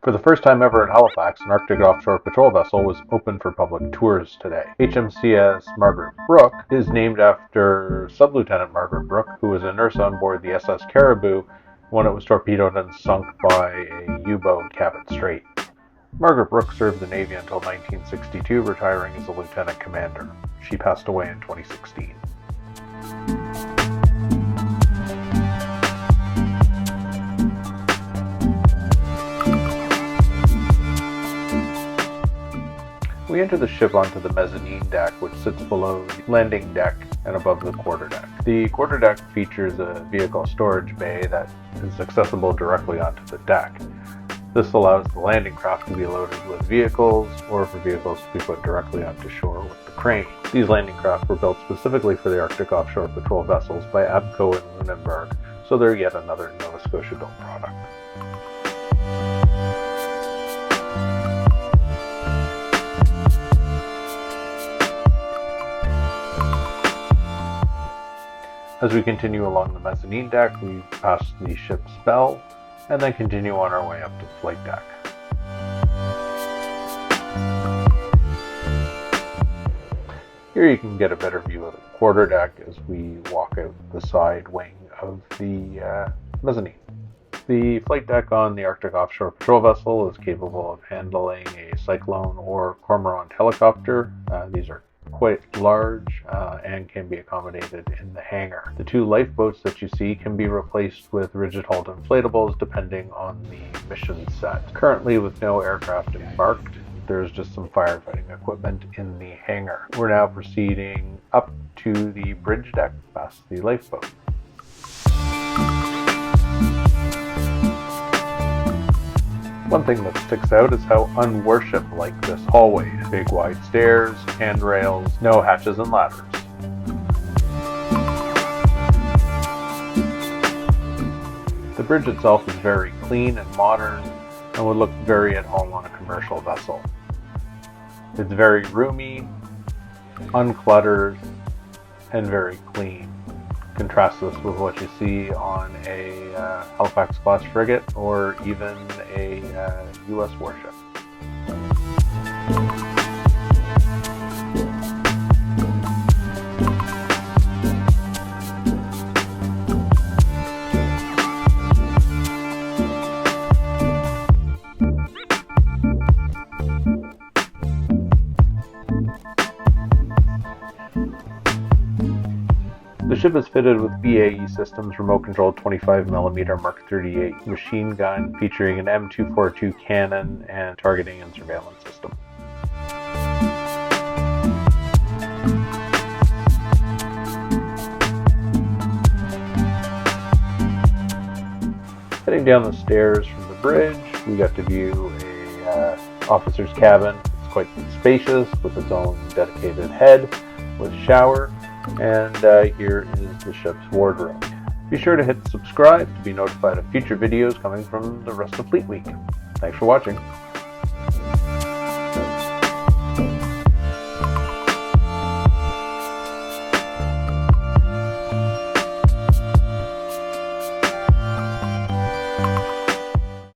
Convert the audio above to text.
For the first time ever in Halifax, an Arctic Offshore Patrol vessel was open for public tours today. HMCS Margaret Brooke is named after Sub-Lieutenant Margaret Brooke, who was a nurse on board the SS Caribou when it was torpedoed and sunk by a U-boat Cabot Strait. Margaret Brooke served the Navy until 1962, retiring as a lieutenant commander. She passed away in 2016. We enter the ship onto the mezzanine deck, which sits below the landing deck and above the quarterdeck. The quarterdeck features a vehicle storage bay that is accessible directly onto the deck. This allows the landing craft to be loaded with vehicles, or for vehicles to be put directly onto shore with the crane. These landing craft were built specifically for the Arctic Offshore Patrol vessels by ABCO in Lunenburg, so they're yet another Nova Scotia built product. As we continue along the mezzanine deck, we pass the ship's bell and then continue on our way up to the flight deck. Here you can get a better view of the quarterdeck as we walk out the side wing of the mezzanine. The flight deck on the Arctic Offshore Patrol vessel is capable of handling a Cyclone or Cormorant helicopter. These are quite large and can be accommodated in the hangar. The two lifeboats that you see can be replaced with rigid-hulled inflatables depending on the mission set. Currently, with no aircraft embarked, there's just some firefighting equipment in the hangar. We're now proceeding up to the bridge deck past the lifeboat. One thing that sticks out is how un-Warship-like this hallway is. Big wide stairs, handrails, no hatches and ladders. The bridge itself is very clean and modern and would look very at home on a commercial vessel. It's very roomy, uncluttered, and very clean. Contrast this with what you see on a Halifax class frigate or even a U.S. warship. The ship is fitted with BAE Systems remote-controlled 25mm Mark 38 machine gun featuring an M242 cannon and targeting and surveillance system. Heading down the stairs from the bridge, we got to view a officer's cabin. It's quite spacious with its own dedicated head with shower. And here is the ship's wardrobe. Be sure to hit subscribe to be notified of future videos coming from the rest of Fleet Week. Thanks for watching.